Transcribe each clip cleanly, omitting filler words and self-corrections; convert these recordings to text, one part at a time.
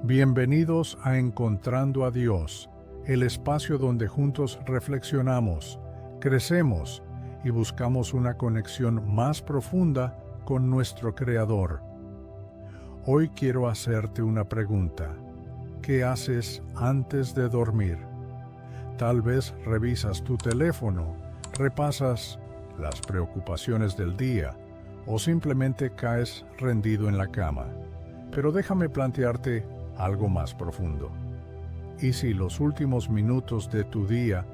Bienvenidos a Encontrando a Dios, el espacio donde juntos reflexionamos, crecemos y buscamos una conexión más profunda con nuestro Creador. Hoy quiero hacerte una pregunta. ¿Qué haces antes de dormir? Tal vez revisas tu teléfono, repasas las preocupaciones del día o simplemente caes rendido en la cama. Pero déjame plantearte algo más profundo. ¿Y si los últimos minutos de tu día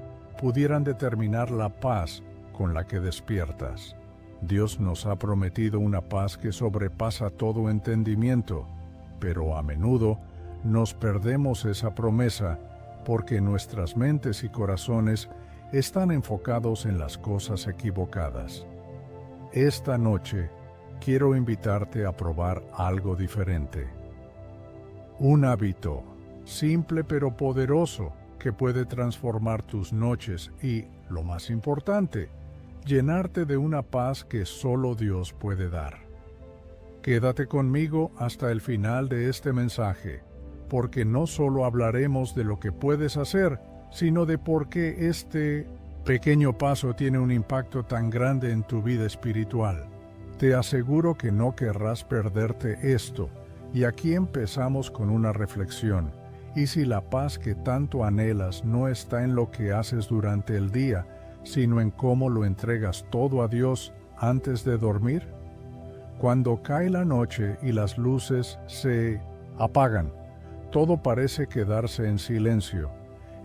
pudieran determinar la paz con la que despiertas? Dios nos ha prometido una paz que sobrepasa todo entendimiento, pero a menudo nos perdemos esa promesa porque nuestras mentes y corazones están enfocados en las cosas equivocadas. Esta noche quiero invitarte a probar algo diferente. Un hábito, simple pero poderoso, que puede transformar tus noches y, lo más importante, llenarte de una paz que solo Dios puede dar. Quédate conmigo hasta el final de este mensaje, porque no solo hablaremos de lo que puedes hacer, sino de por qué este pequeño paso tiene un impacto tan grande en tu vida espiritual. Te aseguro que no querrás perderte esto, y aquí empezamos con una reflexión. ¿Y si la paz que tanto anhelas no está en lo que haces durante el día, sino en cómo lo entregas todo a Dios antes de dormir? Cuando cae la noche y las luces se apagan, todo parece quedarse en silencio,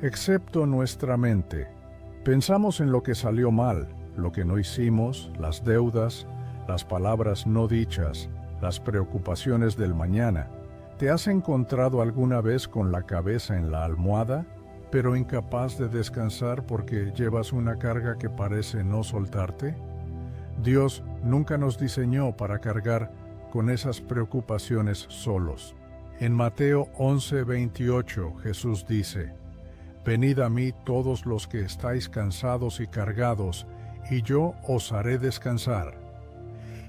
excepto nuestra mente. Pensamos en lo que salió mal, lo que no hicimos, las deudas, las palabras no dichas, las preocupaciones del mañana. ¿Te has encontrado alguna vez con la cabeza en la almohada, pero incapaz de descansar porque llevas una carga que parece no soltarte? Dios nunca nos diseñó para cargar con esas preocupaciones solos. En Mateo 11:28 Jesús dice: «Venid a mí todos los que estáis cansados y cargados, y yo os haré descansar».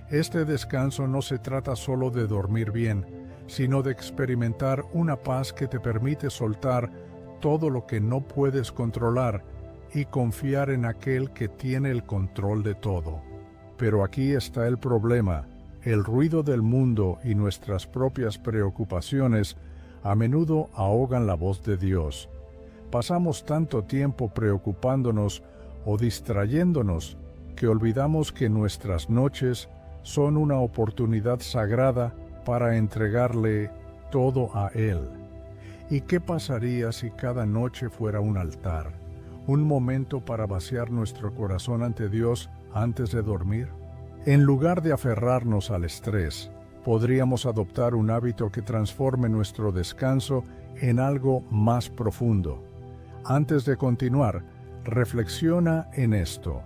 Este descanso no se trata solo de dormir bien, sino de experimentar una paz que te permite soltar todo lo que no puedes controlar y confiar en aquel que tiene el control de todo. Pero aquí está el problema. El ruido del mundo y nuestras propias preocupaciones a menudo ahogan la voz de Dios. Pasamos tanto tiempo preocupándonos o distrayéndonos que olvidamos que nuestras noches son una oportunidad sagrada para entregarle todo a Él. ¿Y qué pasaría si cada noche fuera un altar, un momento para vaciar nuestro corazón ante Dios antes de dormir? En lugar de aferrarnos al estrés, podríamos adoptar un hábito que transforme nuestro descanso en algo más profundo. Antes de continuar, reflexiona en esto.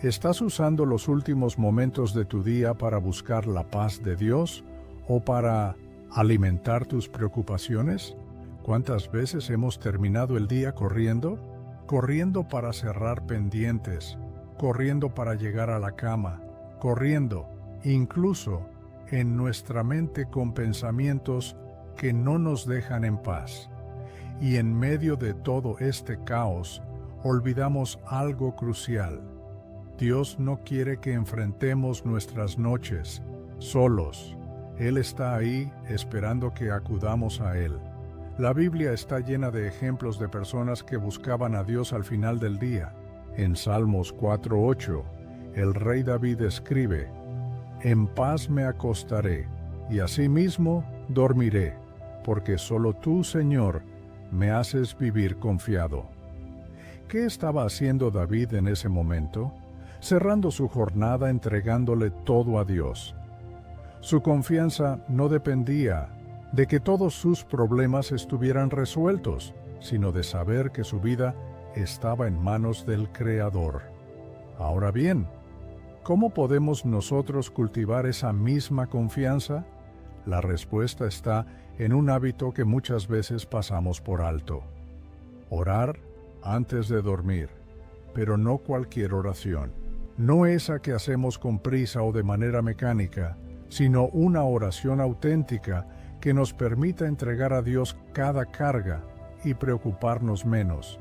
¿Estás usando los últimos momentos de tu día para buscar la paz de Dios o para alimentar tus preocupaciones? ¿Cuántas veces hemos terminado el día corriendo? Corriendo para cerrar pendientes, corriendo para llegar a la cama, corriendo, incluso en nuestra mente con pensamientos que no nos dejan en paz. Y en medio de todo este caos, olvidamos algo crucial. Dios no quiere que enfrentemos nuestras noches solos. Él está ahí esperando que acudamos a Él. La Biblia está llena de ejemplos de personas que buscaban a Dios al final del día. En Salmos 4:8, el rey David escribe: «En paz me acostaré, y asimismo dormiré, porque solo tú, Señor, me haces vivir confiado». ¿Qué estaba haciendo David en ese momento? Cerrando su jornada entregándole todo a Dios. Su confianza no dependía de que todos sus problemas estuvieran resueltos, sino de saber que su vida estaba en manos del Creador. Ahora bien, ¿cómo podemos nosotros cultivar esa misma confianza? La respuesta está en un hábito que muchas veces pasamos por alto. Orar antes de dormir, pero no cualquier oración. No esa que hacemos con prisa o de manera mecánica, sino una oración auténtica que nos permita entregar a Dios cada carga y preocuparnos menos.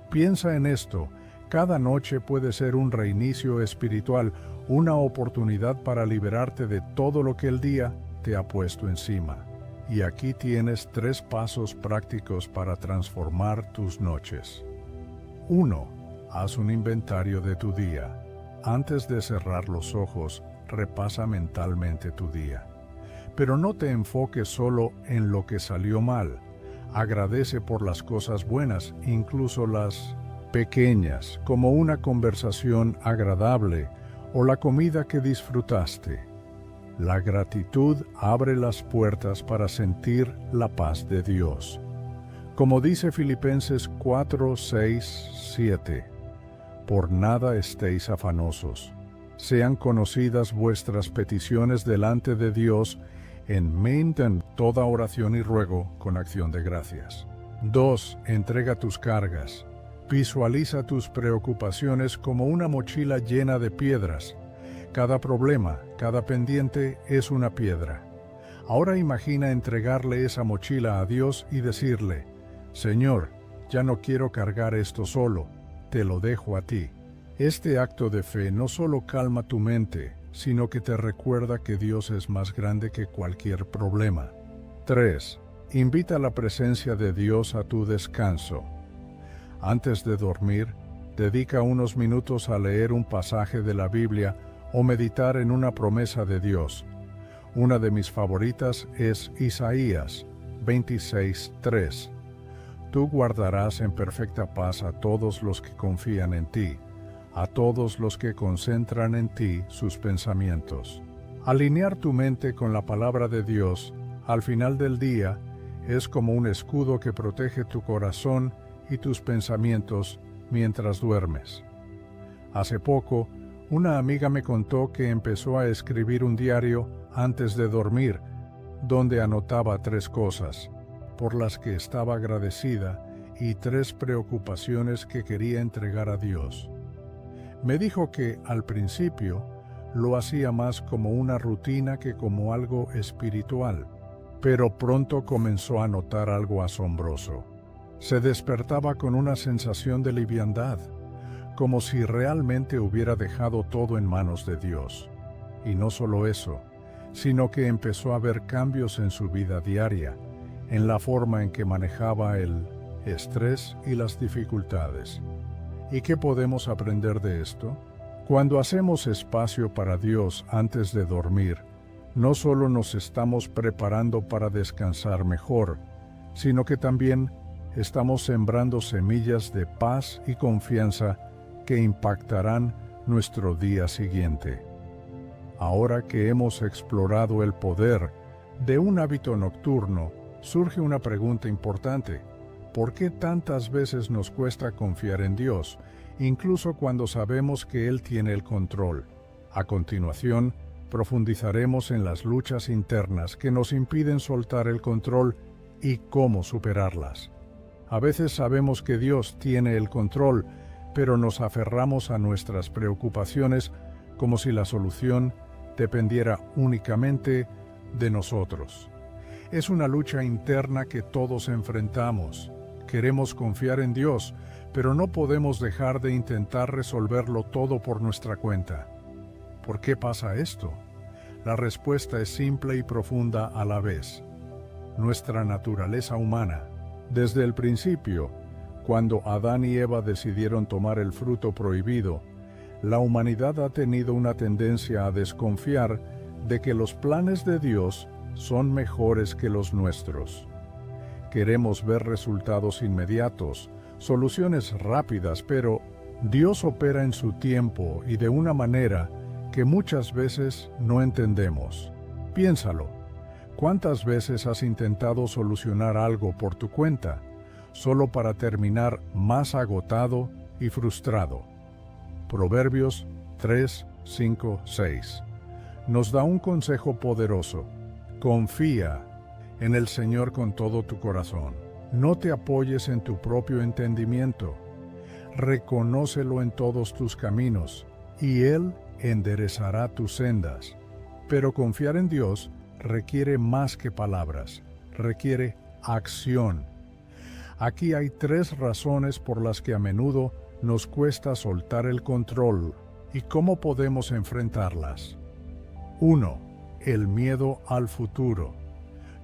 Piensa en esto, cada noche puede ser un reinicio espiritual, una oportunidad para liberarte de todo lo que el día te ha puesto encima. Y aquí tienes 3 pasos prácticos para transformar tus noches. 1. Haz un inventario de tu día. Antes de cerrar los ojos, repasa mentalmente tu día. Pero no te enfoques solo en lo que salió mal. Agradece por las cosas buenas, incluso las pequeñas, como una conversación agradable o la comida que disfrutaste. La gratitud abre las puertas para sentir la paz de Dios. Como dice Filipenses 4, 6, 7, por nada estéis afanosos. Sean conocidas vuestras peticiones delante de Dios, en toda oración y ruego con acción de gracias. 2. Entrega tus cargas. Visualiza tus preocupaciones como una mochila llena de piedras. Cada problema, cada pendiente es una piedra. Ahora imagina entregarle esa mochila a Dios y decirle: Señor, ya no quiero cargar esto solo, te lo dejo a ti. Este acto de fe no solo calma tu mente, sino que te recuerda que Dios es más grande que cualquier problema. 3. Invita la presencia de Dios a tu descanso. Antes de dormir, dedica unos minutos a leer un pasaje de la Biblia o meditar en una promesa de Dios. Una de mis favoritas es Isaías 26:3. Tú guardarás en perfecta paz a todos los que confían en ti, a todos los que concentran en ti sus pensamientos. Alinear tu mente con la palabra de Dios al final del día es como un escudo que protege tu corazón y tus pensamientos mientras duermes. Hace poco, una amiga me contó que empezó a escribir un diario antes de dormir, donde anotaba 3 cosas por las que estaba agradecida y 3 preocupaciones que quería entregar a Dios. Me dijo que, al principio, lo hacía más como una rutina que como algo espiritual, pero pronto comenzó a notar algo asombroso. Se despertaba con una sensación de liviandad, como si realmente hubiera dejado todo en manos de Dios. Y no solo eso, sino que empezó a ver cambios en su vida diaria, en la forma en que manejaba el estrés y las dificultades. ¿Y qué podemos aprender de esto? Cuando hacemos espacio para Dios antes de dormir, no solo nos estamos preparando para descansar mejor, sino que también estamos sembrando semillas de paz y confianza que impactarán nuestro día siguiente. Ahora que hemos explorado el poder de un hábito nocturno, surge una pregunta importante. ¿Por qué tantas veces nos cuesta confiar en Dios, incluso cuando sabemos que Él tiene el control? A continuación, profundizaremos en las luchas internas que nos impiden soltar el control y cómo superarlas. A veces sabemos que Dios tiene el control, pero nos aferramos a nuestras preocupaciones como si la solución dependiera únicamente de nosotros. Es una lucha interna que todos enfrentamos. Queremos confiar en Dios, pero no podemos dejar de intentar resolverlo todo por nuestra cuenta. ¿Por qué pasa esto? La respuesta es simple y profunda a la vez. Nuestra naturaleza humana. Desde el principio, cuando Adán y Eva decidieron tomar el fruto prohibido, la humanidad ha tenido una tendencia a desconfiar de que los planes de Dios son mejores que los nuestros. Queremos ver resultados inmediatos, soluciones rápidas, pero Dios opera en su tiempo y de una manera que muchas veces no entendemos. Piénsalo. ¿Cuántas veces has intentado solucionar algo por tu cuenta, solo para terminar más agotado y frustrado? Proverbios 3, 5, 6 nos da un consejo poderoso. Confía en el Señor con todo tu corazón. No te apoyes en tu propio entendimiento. Reconócelo en todos tus caminos, y Él enderezará tus sendas. Pero confiar en Dios requiere más que palabras. requiere acción. Aquí hay 3 razones por las que a menudo nos cuesta soltar el control y cómo podemos enfrentarlas. 1. El miedo al futuro.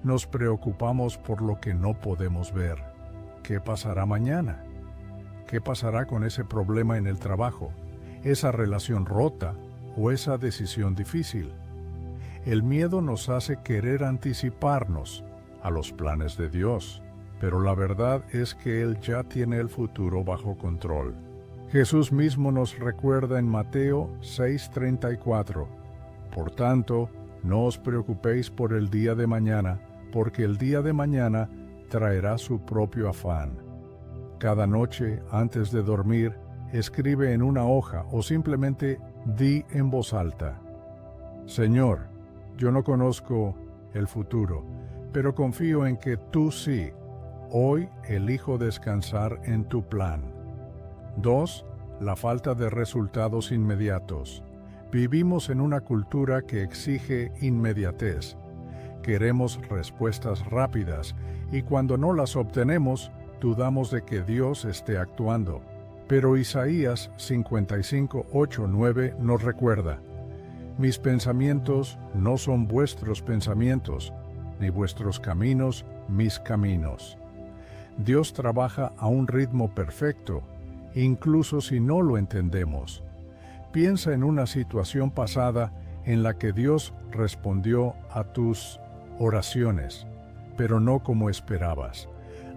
Nos preocupamos por lo que no podemos ver. ¿Qué pasará mañana? ¿Qué pasará con ese problema en el trabajo, esa relación rota o esa decisión difícil? El miedo nos hace querer anticiparnos a los planes de Dios, pero la verdad es que Él ya tiene el futuro bajo control. Jesús mismo nos recuerda en Mateo 6:34, por tanto, no os preocupéis por el día de mañana, porque el día de mañana traerá su propio afán. Cada noche, antes de dormir, escribe en una hoja o simplemente di en voz alta: Señor, yo no conozco el futuro, pero confío en que tú sí. Hoy elijo descansar en tu plan. 2. La falta de resultados inmediatos. Vivimos en una cultura que exige inmediatez. Queremos respuestas rápidas y cuando no las obtenemos, dudamos de que Dios esté actuando. Pero Isaías 55:8-9 nos recuerda: mis pensamientos no son vuestros pensamientos, ni vuestros caminos mis caminos. Dios trabaja a un ritmo perfecto, incluso si no lo entendemos. Piensa en una situación pasada en la que Dios respondió a tus oraciones, pero no como esperabas.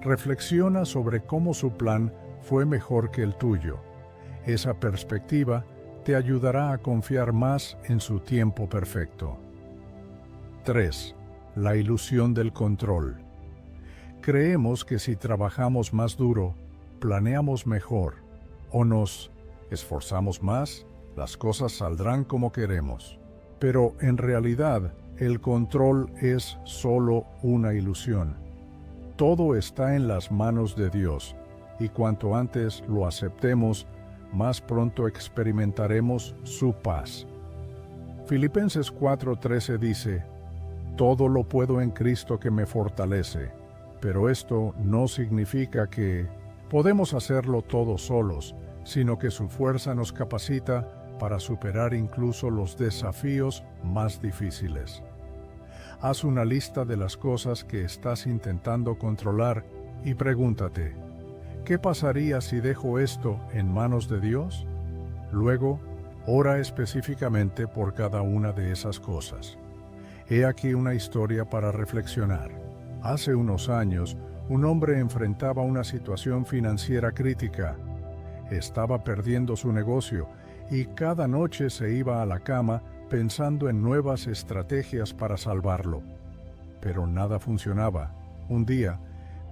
Reflexiona sobre cómo su plan fue mejor que el tuyo. Esa perspectiva te ayudará a confiar más en su tiempo perfecto. 3. La ilusión del control. Creemos que si trabajamos más duro, planeamos mejor, o nos esforzamos más, las cosas saldrán como queremos. Pero en realidad, el control es solo una ilusión. Todo está en las manos de Dios, y cuanto antes lo aceptemos, más pronto experimentaremos su paz. Filipenses 4:13 dice: todo lo puedo en Cristo que me fortalece. Pero esto no significa que podemos hacerlo todos solos, sino que su fuerza nos capacita para superar incluso los desafíos más difíciles. Haz una lista de las cosas que estás intentando controlar y pregúntate: ¿qué pasaría si dejo esto en manos de Dios? Luego, ora específicamente por cada una de esas cosas. He aquí una historia para reflexionar. Hace unos años, un hombre enfrentaba una situación financiera crítica. Estaba perdiendo su negocio y cada noche se iba a la cama pensando en nuevas estrategias para salvarlo. Pero nada funcionaba. Un día,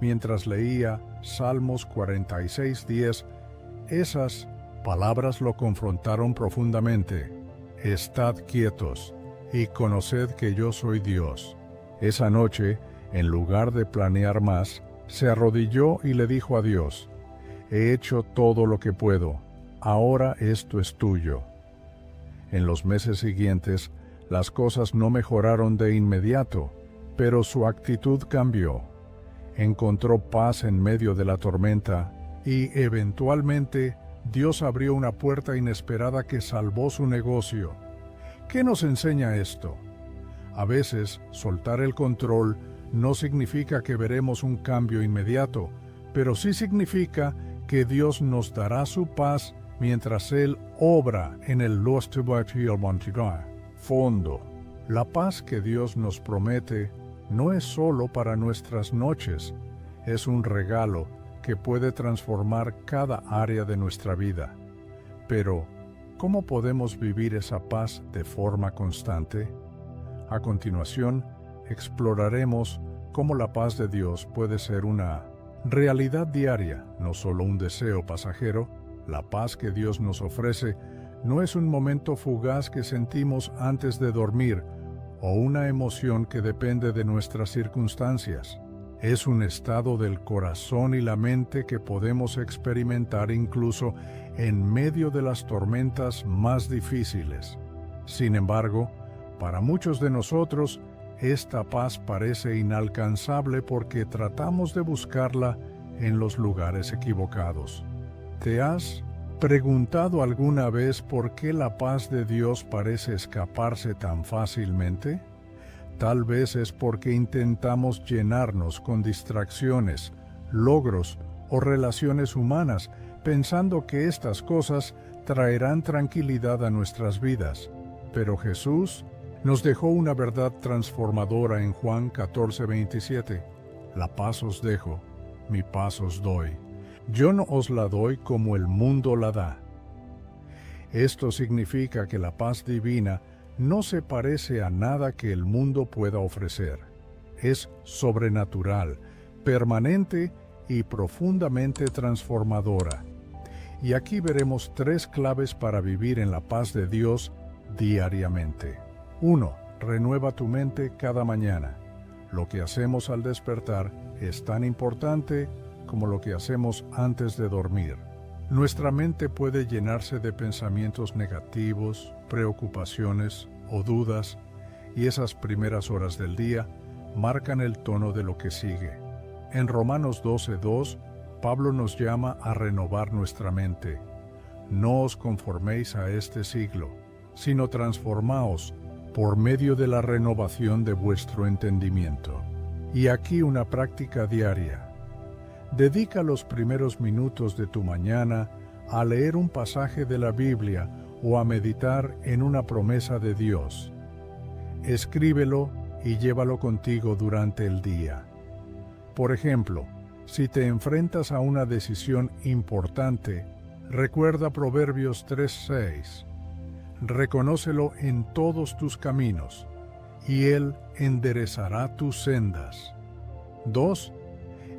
mientras leía Salmos 46:10, esas palabras lo confrontaron profundamente. Estad quietos y conoced que yo soy Dios. Esa noche, en lugar de planear más, se arrodilló y le dijo a Dios: he hecho todo lo que puedo, ahora esto es tuyo. En los meses siguientes, las cosas no mejoraron de inmediato, pero su actitud cambió. Encontró paz en medio de la tormenta y, eventualmente, Dios abrió una puerta inesperada que salvó su negocio. ¿Qué nos enseña esto? A veces, soltar el control no significa que veremos un cambio inmediato, pero sí significa que Dios nos dará su paz mientras Él obra en el fondo. La paz que Dios nos promete no es solo para nuestras noches, es un regalo que puede transformar cada área de nuestra vida. Pero, ¿cómo podemos vivir esa paz de forma constante? A continuación, exploraremos cómo la paz de Dios puede ser una realidad diaria, no solo un deseo pasajero. La paz que Dios nos ofrece no es un momento fugaz que sentimos antes de dormir o una emoción que depende de nuestras circunstancias. Es un estado del corazón y la mente que podemos experimentar incluso en medio de las tormentas más difíciles. Sin embargo, para muchos de nosotros, esta paz parece inalcanzable porque tratamos de buscarla en los lugares equivocados. ¿Te has preguntado alguna vez por qué la paz de Dios parece escaparse tan fácilmente? Tal vez es porque intentamos llenarnos con distracciones, logros o relaciones humanas, pensando que estas cosas traerán tranquilidad a nuestras vidas. Pero Jesús nos dejó una verdad transformadora en Juan 14:27. La paz os dejo, mi paz os doy. Yo no os la doy como el mundo la da. Esto significa que la paz divina no se parece a nada que el mundo pueda ofrecer. Es sobrenatural, permanente y profundamente transformadora. Y aquí veremos 3 claves para vivir en la paz de Dios diariamente. 1. Renueva tu mente cada mañana. Lo que hacemos al despertar es tan importante como lo que hacemos antes de dormir. Nuestra mente puede llenarse de pensamientos negativos, preocupaciones o dudas, y esas primeras horas del día marcan el tono de lo que sigue. En Romanos 12:2, Pablo nos llama a renovar nuestra mente. No os conforméis a este siglo, sino transformaos por medio de la renovación de vuestro entendimiento. Y aquí una práctica diaria. Dedica los primeros minutos de tu mañana a leer un pasaje de la Biblia o a meditar en una promesa de Dios. Escríbelo y llévalo contigo durante el día. Por ejemplo, si te enfrentas a una decisión importante, recuerda Proverbios 3:6. Reconócelo en todos tus caminos, y Él enderezará tus sendas. 2.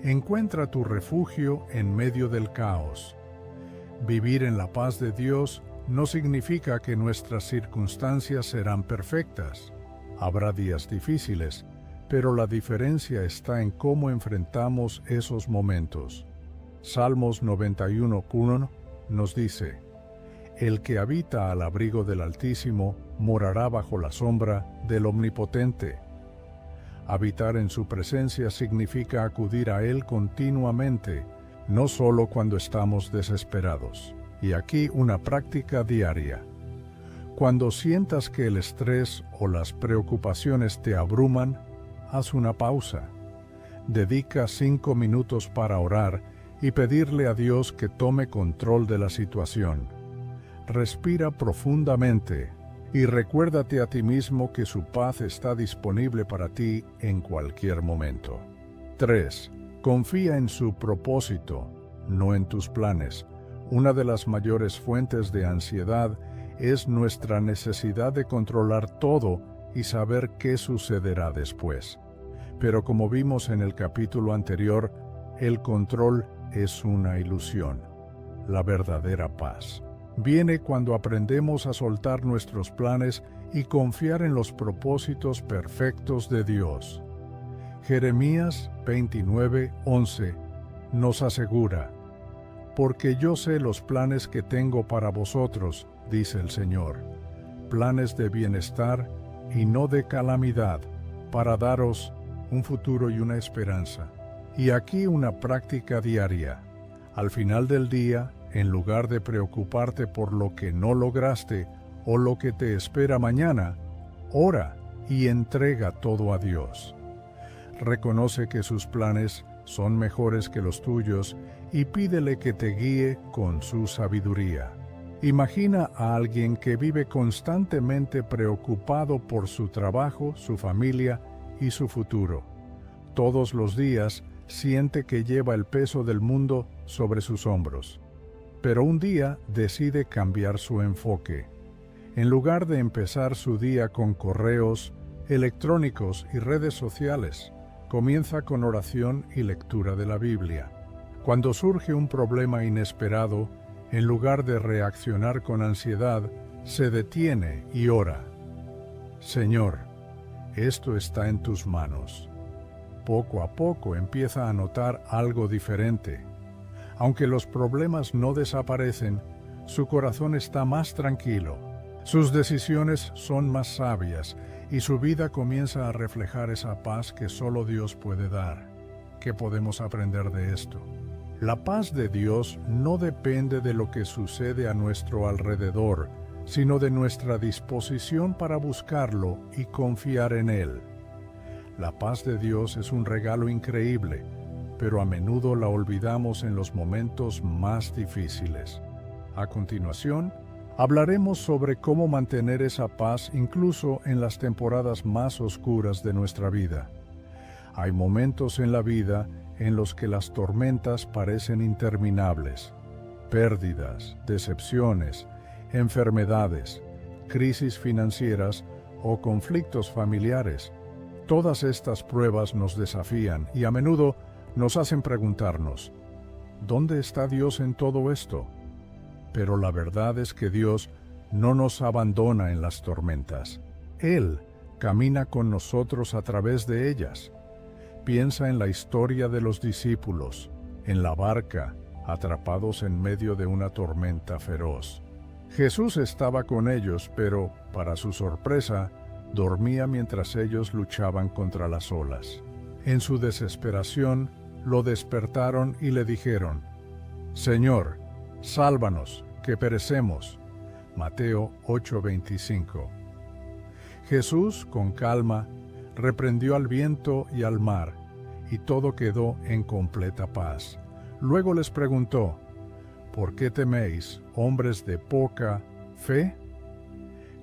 Encuentra tu refugio en medio del caos. Vivir en la paz de Dios no significa que nuestras circunstancias serán perfectas. Habrá días difíciles, pero la diferencia está en cómo enfrentamos esos momentos. Salmos 91:1 nos dice: El que habita al abrigo del Altísimo morará bajo la sombra del Omnipotente. Habitar en su presencia significa acudir a Él continuamente, no solo cuando estamos desesperados. Y aquí una práctica diaria. Cuando sientas que el estrés o las preocupaciones te abruman, haz una pausa. Dedica 5 minutos para orar y pedirle a Dios que tome control de la situación. Respira profundamente y recuérdate a ti mismo que su paz está disponible para ti en cualquier momento. 3. Confía en su propósito, no en tus planes. Una de las mayores fuentes de ansiedad es nuestra necesidad de controlar todo y saber qué sucederá después. Pero como vimos en el capítulo anterior, el control es una ilusión. La verdadera paz viene cuando aprendemos a soltar nuestros planes y confiar en los propósitos perfectos de Dios. Jeremías 29:11 nos asegura: Porque yo sé los planes que tengo para vosotros, dice el Señor, planes de bienestar y no de calamidad, para daros un futuro y una esperanza. Y aquí una práctica diaria. Al final del día, en lugar de preocuparte por lo que no lograste o lo que te espera mañana, ora y entrega todo a Dios. Reconoce que sus planes son mejores que los tuyos y pídele que te guíe con su sabiduría. Imagina a alguien que vive constantemente preocupado por su trabajo, su familia y su futuro. Todos los días siente que lleva el peso del mundo sobre sus hombros. Pero un día decide cambiar su enfoque. En lugar de empezar su día con correos electrónicos y redes sociales, comienza con oración y lectura de la Biblia. Cuando surge un problema inesperado, en lugar de reaccionar con ansiedad, se detiene y ora. Señor, esto está en tus manos. Poco a poco empieza a notar algo diferente. Aunque los problemas no desaparecen, su corazón está más tranquilo, sus decisiones son más sabias y su vida comienza a reflejar esa paz que solo Dios puede dar. ¿Qué podemos aprender de esto? La paz de Dios no depende de lo que sucede a nuestro alrededor, sino de nuestra disposición para buscarlo y confiar en Él. La paz de Dios es un regalo increíble, pero a menudo la olvidamos en los momentos más difíciles. A continuación, hablaremos sobre cómo mantener esa paz incluso en las temporadas más oscuras de nuestra vida. Hay momentos en la vida en los que las tormentas parecen interminables. Pérdidas, decepciones, enfermedades, crisis financieras o conflictos familiares. Todas estas pruebas nos desafían y a menudo nos hacen preguntarnos, ¿dónde está Dios en todo esto? Pero la verdad es que Dios no nos abandona en las tormentas. Él camina con nosotros a través de ellas. Piensa en la historia de los discípulos, en la barca, atrapados en medio de una tormenta feroz. Jesús estaba con ellos, pero, para su sorpresa, dormía mientras ellos luchaban contra las olas. En su desesperación, lo despertaron y le dijeron, «Señor, sálvanos, que perecemos». Mateo 8:25. Jesús, con calma, reprendió al viento y al mar, y todo quedó en completa paz. Luego les preguntó, ¿por qué teméis, hombres de poca fe?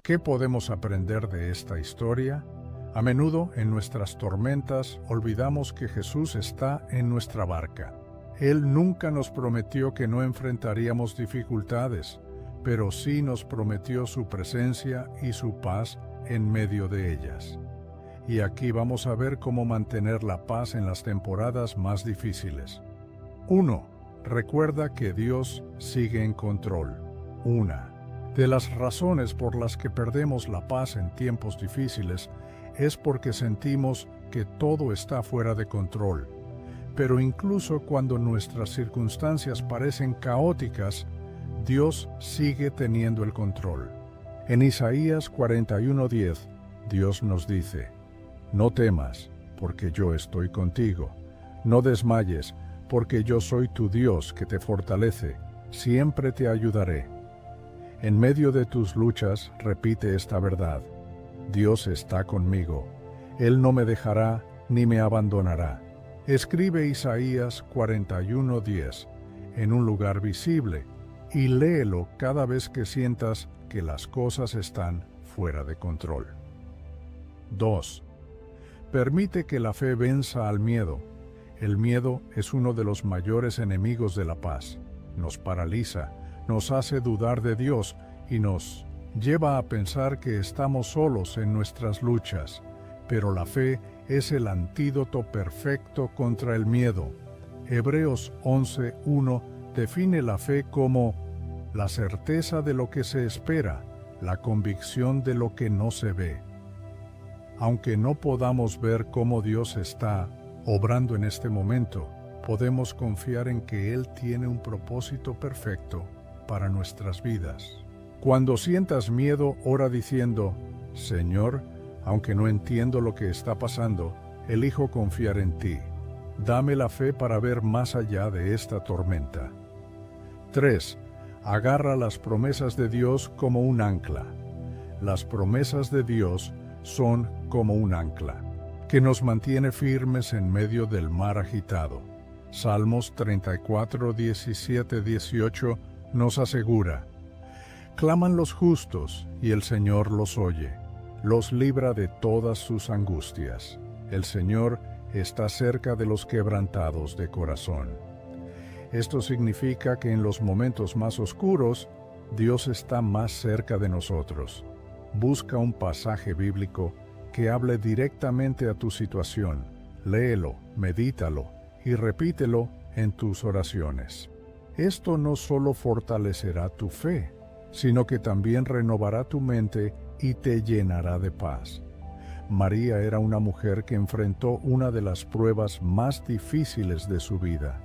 ¿Qué podemos aprender de esta historia? A menudo, en nuestras tormentas, olvidamos que Jesús está en nuestra barca. Él nunca nos prometió que no enfrentaríamos dificultades, pero sí nos prometió su presencia y su paz en medio de ellas. Y aquí vamos a ver cómo mantener la paz en las temporadas más difíciles. 1. Recuerda que Dios sigue en control. Una de las razones por las que perdemos la paz en tiempos difíciles es porque sentimos que todo está fuera de control. Pero incluso cuando nuestras circunstancias parecen caóticas, Dios sigue teniendo el control. En Isaías 41:10, Dios nos dice, «No temas, porque yo estoy contigo. No desmayes, porque yo soy tu Dios que te fortalece. Siempre te ayudaré». En medio de tus luchas, repite esta verdad. Dios está conmigo. Él no me dejará ni me abandonará. Escribe Isaías 41:10 en un lugar visible y léelo cada vez que sientas que las cosas están fuera de control. 2. Permite que la fe venza al miedo. El miedo es uno de los mayores enemigos de la paz. Nos paraliza, nos hace dudar de Dios y nos lleva a pensar que estamos solos en nuestras luchas. Pero la fe es el antídoto perfecto contra el miedo. Hebreos 11:1 define la fe como la certeza de lo que se espera, la convicción de lo que no se ve. Aunque no podamos ver cómo Dios está obrando en este momento, podemos confiar en que Él tiene un propósito perfecto para nuestras vidas. Cuando sientas miedo, ora diciendo, Señor, aunque no entiendo lo que está pasando, elijo confiar en ti. Dame la fe para ver más allá de esta tormenta. 3. Agarra las promesas de Dios como un ancla. Las promesas de Dios son como un ancla, que nos mantiene firmes en medio del mar agitado. Salmos 34, 17, 18 nos asegura, claman los justos y el Señor los oye, los libra de todas sus angustias. El Señor está cerca de los quebrantados de corazón. Esto significa que en los momentos más oscuros, Dios está más cerca de nosotros. Busca un pasaje bíblico que hable directamente a tu situación. Léelo, medítalo y repítelo en tus oraciones. Esto no solo fortalecerá tu fe, sino que también renovará tu mente y te llenará de paz. María era una mujer que enfrentó una de las pruebas más difíciles de su vida,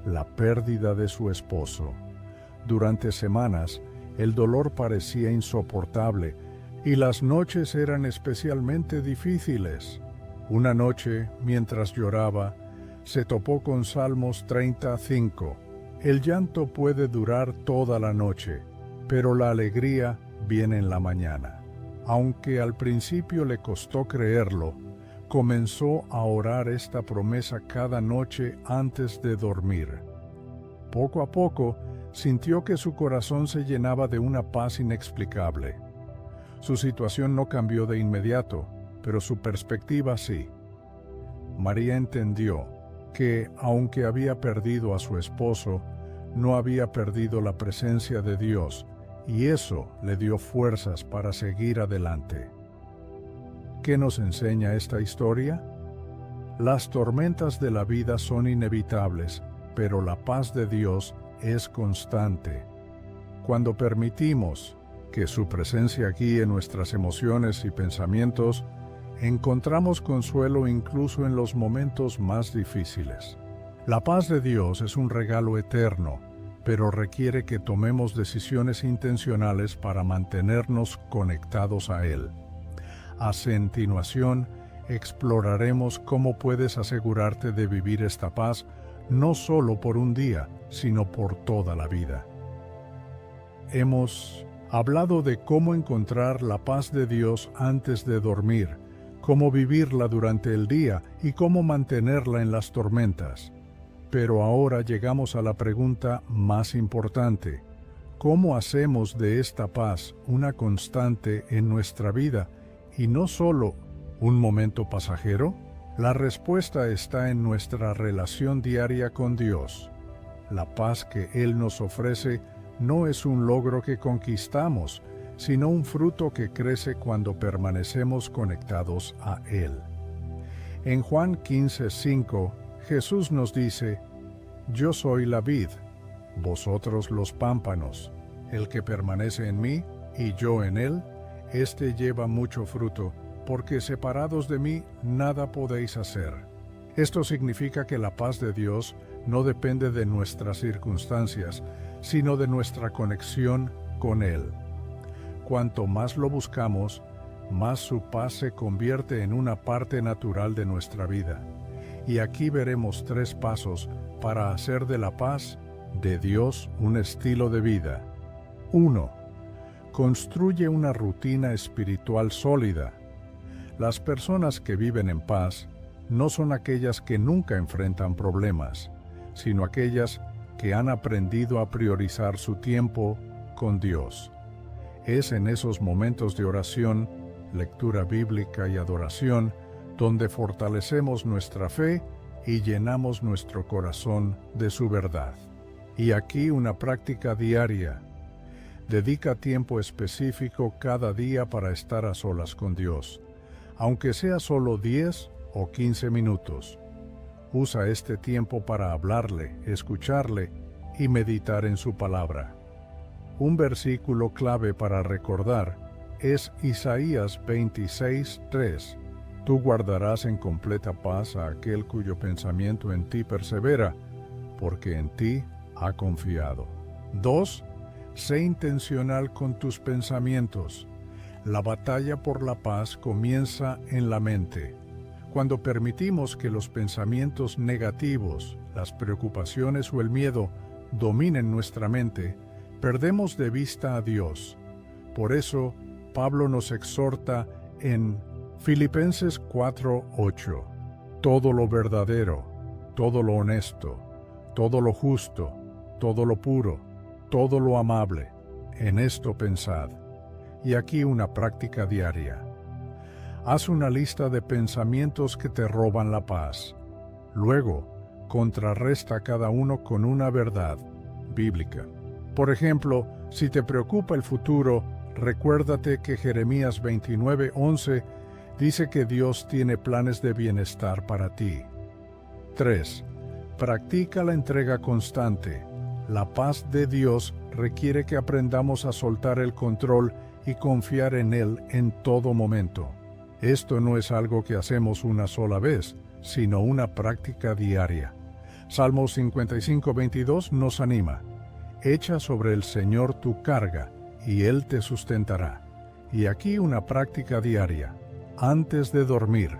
la pérdida de su esposo. Durante semanas, el dolor parecía insoportable y las noches eran especialmente difíciles. Una noche, mientras lloraba, se topó con Salmos 35. El llanto puede durar toda la noche, pero la alegría viene en la mañana. Aunque al principio le costó creerlo, comenzó a orar esta promesa cada noche antes de dormir. Poco a poco, sintió que su corazón se llenaba de una paz inexplicable. Su situación no cambió de inmediato, pero su perspectiva sí. María entendió que, aunque había perdido a su esposo, no había perdido la presencia de Dios, y eso le dio fuerzas para seguir adelante. ¿Qué nos enseña esta historia? Las tormentas de la vida son inevitables, pero la paz de Dios es constante. Cuando permitimos que su presencia guíe nuestras emociones y pensamientos, encontramos consuelo incluso en los momentos más difíciles. La paz de Dios es un regalo eterno, pero requiere que tomemos decisiones intencionales para mantenernos conectados a Él. A continuación, exploraremos cómo puedes asegurarte de vivir esta paz no solo por un día, sino por toda la vida. Hemos hablado de cómo encontrar la paz de Dios antes de dormir, cómo vivirla durante el día y cómo mantenerla en las tormentas. Pero ahora llegamos a la pregunta más importante: ¿cómo hacemos de esta paz una constante en nuestra vida y no solo un momento pasajero? La respuesta está en nuestra relación diaria con Dios. La paz que Él nos ofrece no es un logro que conquistamos, sino un fruto que crece cuando permanecemos conectados a Él. En Juan 15:5, Jesús nos dice: «Yo soy la vid, vosotros los pámpanos. El que permanece en mí y yo en él, éste lleva mucho fruto, porque separados de mí nada podéis hacer». Esto significa que la paz de Dios no depende de nuestras circunstancias, sino de nuestra conexión con Él. Cuanto más lo buscamos, más su paz se convierte en una parte natural de nuestra vida. Y aquí veremos 3 pasos para hacer de la paz de Dios un estilo de vida. 1. Construye una rutina espiritual sólida. Las personas que viven en paz no son aquellas que nunca enfrentan problemas, sino aquellas que han aprendido a priorizar su tiempo con Dios. Es en esos momentos de oración, lectura bíblica y adoración donde fortalecemos nuestra fe y llenamos nuestro corazón de su verdad. Y aquí una práctica diaria. Dedica tiempo específico cada día para estar a solas con Dios, aunque sea solo 10 o 15 minutos. Usa este tiempo para hablarle, escucharle y meditar en su palabra. Un versículo clave para recordar es Isaías 26:3. Tú guardarás en completa paz a aquel cuyo pensamiento en ti persevera, porque en ti ha confiado. 2. Sé intencional con tus pensamientos. La batalla por la paz comienza en la mente. Cuando permitimos que los pensamientos negativos, las preocupaciones o el miedo dominen nuestra mente, perdemos de vista a Dios. Por eso, Pablo nos exhorta en Filipenses 4:8. Todo lo verdadero, todo lo honesto, todo lo justo, todo lo puro, todo lo amable, en esto pensad. Y aquí una práctica diaria. Haz una lista de pensamientos que te roban la paz. Luego, contrarresta cada uno con una verdad bíblica. Por ejemplo, si te preocupa el futuro, recuérdate que Jeremías 29:11 dice que Dios tiene planes de bienestar para ti. 3. Practica la entrega constante. La paz de Dios requiere que aprendamos a soltar el control y confiar en Él en todo momento. Esto no es algo que hacemos una sola vez, sino una práctica diaria. Salmos 55:22 nos anima: «Echa sobre el Señor tu carga, y Él te sustentará». Y aquí una práctica diaria. Antes de dormir,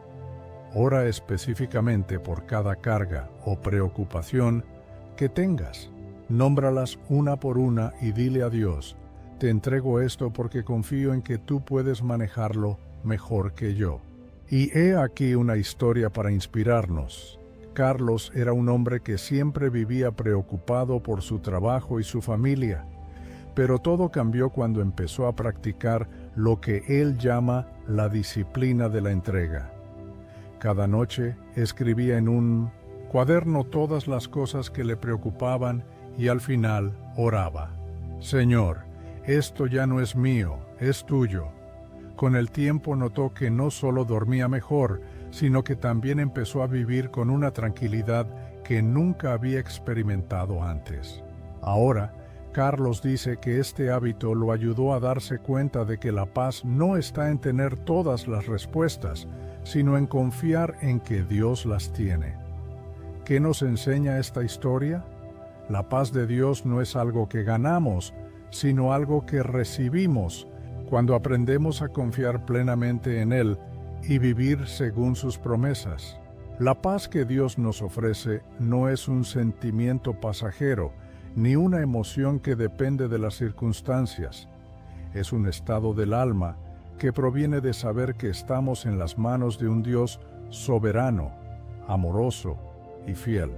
ora específicamente por cada carga o preocupación que tengas. Nómbralas una por una y dile a Dios: te entrego esto porque confío en que tú puedes manejarlo mejor que yo. Y he aquí una historia para inspirarnos. Carlos era un hombre que siempre vivía preocupado por su trabajo y su familia, pero todo cambió cuando empezó a practicar lo que él llama la disciplina de la entrega. Cada noche escribía en un cuaderno todas las cosas que le preocupaban y al final oraba: Señor, esto ya no es mío, es tuyo. Con el tiempo notó que no solo dormía mejor, sino que también empezó a vivir con una tranquilidad que nunca había experimentado antes. Ahora, Carlos dice que este hábito lo ayudó a darse cuenta de que la paz no está en tener todas las respuestas, sino en confiar en que Dios las tiene. ¿Qué nos enseña esta historia? La paz de Dios no es algo que ganamos, sino algo que recibimos cuando aprendemos a confiar plenamente en Él y vivir según sus promesas. La paz que Dios nos ofrece no es un sentimiento pasajero, ni una emoción que depende de las circunstancias. Es un estado del alma que proviene de saber que estamos en las manos de un Dios soberano, amoroso y fiel.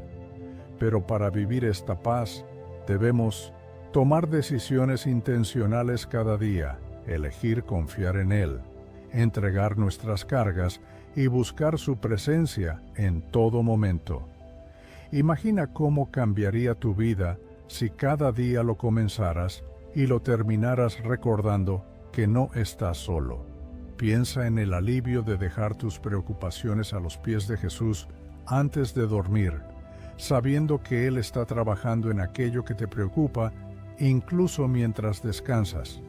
Pero para vivir esta paz, debemos tomar decisiones intencionales cada día, elegir confiar en Él, entregar nuestras cargas y buscar su presencia en todo momento. Imagina cómo cambiaría tu vida si cada día lo comenzaras y lo terminaras recordando que no estás solo. Piensa en el alivio de dejar tus preocupaciones a los pies de Jesús antes de dormir, sabiendo que Él está trabajando en aquello que te preocupa, incluso mientras descansas.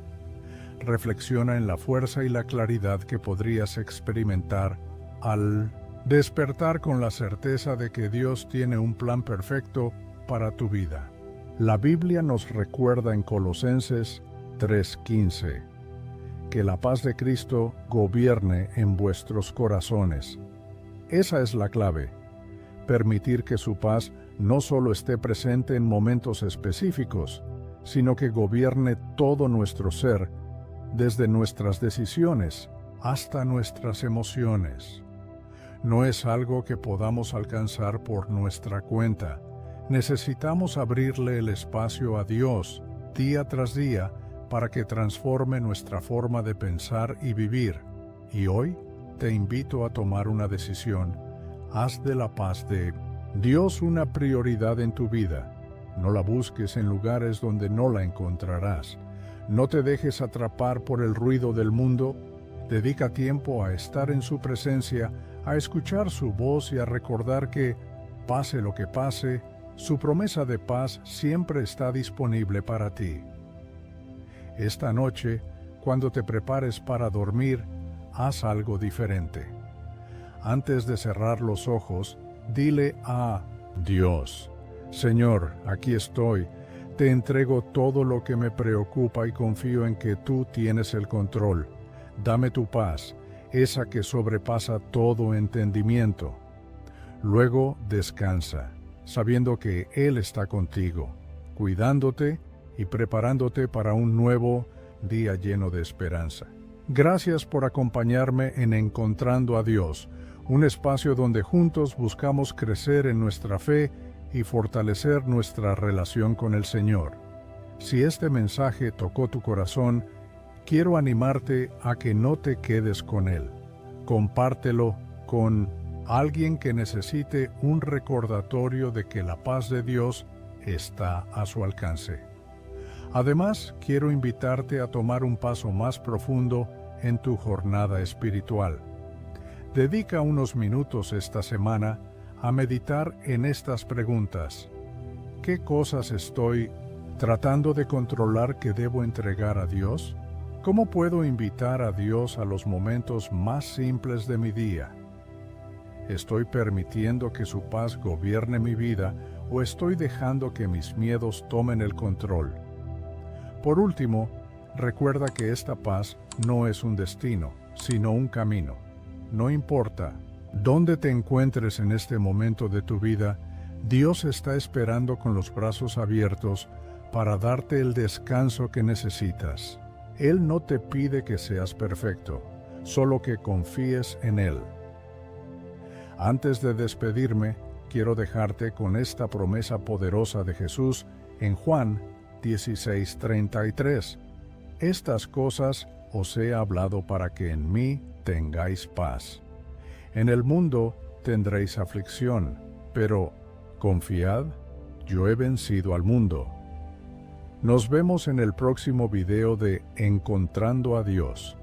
Reflexiona en la fuerza y la claridad que podrías experimentar al despertar con la certeza de que Dios tiene un plan perfecto para tu vida. La Biblia nos recuerda en Colosenses 3:15 que la paz de Cristo gobierne en vuestros corazones. Esa es la clave. Permitir que su paz no solo esté presente en momentos específicos, sino que gobierne todo nuestro ser, desde nuestras decisiones hasta nuestras emociones. No es algo que podamos alcanzar por nuestra cuenta. Necesitamos abrirle el espacio a Dios día tras día para que transforme nuestra forma de pensar y vivir. Y hoy te invito a tomar una decisión. Haz de la paz de Dios una prioridad en tu vida. No la busques en lugares donde no la encontrarás. No te dejes atrapar por el ruido del mundo. Dedica tiempo a estar en su presencia, a escuchar su voz y a recordar que, pase lo que pase, su promesa de paz siempre está disponible para ti. Esta noche, cuando te prepares para dormir, haz algo diferente. Antes de cerrar los ojos, dile a Dios: Señor, aquí estoy. Te entrego todo lo que me preocupa y confío en que tú tienes el control. Dame tu paz, esa que sobrepasa todo entendimiento. Luego descansa, sabiendo que Él está contigo, cuidándote y preparándote para un nuevo día lleno de esperanza. Gracias por acompañarme en Encontrando a Dios, un espacio donde juntos buscamos crecer en nuestra fe y fortalecer nuestra relación con el Señor. Si este mensaje tocó tu corazón, quiero animarte a que no te quedes con él. Compártelo con alguien que necesite un recordatorio de que la paz de Dios está a su alcance. Además, quiero invitarte a tomar un paso más profundo en tu jornada espiritual. Dedica unos minutos esta semana a meditar en estas preguntas. ¿Qué cosas estoy tratando de controlar que debo entregar a Dios? ¿Cómo puedo invitar a Dios a los momentos más simples de mi día? ¿Estoy permitiendo que su paz gobierne mi vida o estoy dejando que mis miedos tomen el control? Por último, recuerda que esta paz no es un destino, sino un camino. No importa dónde te encuentres en este momento de tu vida, Dios está esperando con los brazos abiertos para darte el descanso que necesitas. Él no te pide que seas perfecto, solo que confíes en Él. Antes de despedirme, quiero dejarte con esta promesa poderosa de Jesús en Juan 16:33. Estas cosas os he hablado para que en mí tengáis paz. En el mundo tendréis aflicción, pero confiad, yo he vencido al mundo. Nos vemos en el próximo video de Encontrando a Dios.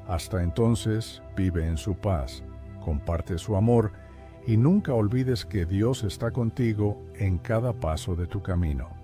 Hasta entonces, vive en su paz, comparte su amor y nunca olvides que Dios está contigo en cada paso de tu camino.